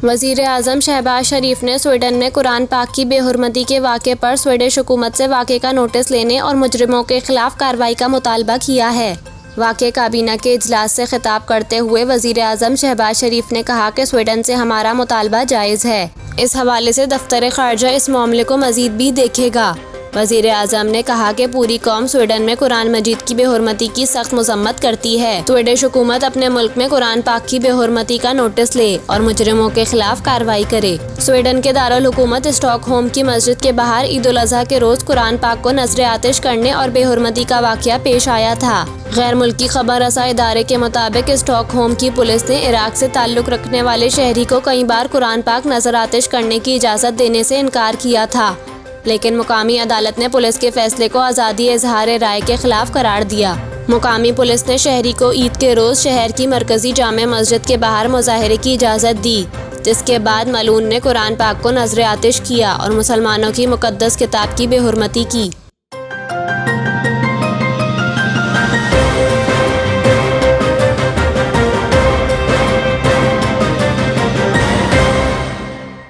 वज़ीर आज़म शहबाज शरीफ ने स्वीडन में कुरान पाक की बेहुरमती के वाक़े पर स्वीडिश हुकूमत से वाक़े का नोटिस लेने और मुजरिमों के खिलाफ कार्रवाई का मुतालबा किया है। वाक़े काबीना के इजलास से खिताब करते हुए वज़ीर आज़म शहबाज शरीफ ने कहा कि स्वीडन से हमारा मुतालबा जायज़ है। इस हवाले से दफ्तर ख़ारजा इस मामले को मज़ीद भी देखेगा। वज़ीर आज़म ने कहा कि पूरी कौम स्वीडन में कुरान मजीद की बेहुरमती की सख्त मजम्मत करती है। स्वीडिश हुकूमत अपने मुल्क में कुरान पाक की बेहुरमती का नोटिस ले और मुजरिमों के खिलाफ कार्रवाई करे। स्वीडन के दारुल हुकूमत स्टॉकहोम की मस्जिद के बाहर ईद उल अज़हा के रोज कुरान पाक को नजर आतिश करने और बेहुरमती का वाक़या पेश आया था। गैर मुल्की खबर रसा इदारे के मुताबिक स्टॉकहोम की पुलिस ने इराक से ताल्लुक रखने वाले शहरी को कई बार कुरान पाक नजर आतिश करने की इजाज़त देने से इनकार किया था, लेकिन मुकामी अदालत ने पुलिस के फैसले को आज़ादी इजहार राय के खिलाफ करार दिया। मुकामी पुलिस ने शहरी को ईद के रोज शहर की मरकजी जामे मस्जिद के बाहर मुजाहरे की इजाज़त दी, जिसके बाद मलून ने कुरान पाक को नजर आतिश किया और मुसलमानों की मुकद्दस किताब की बेहुरमती की।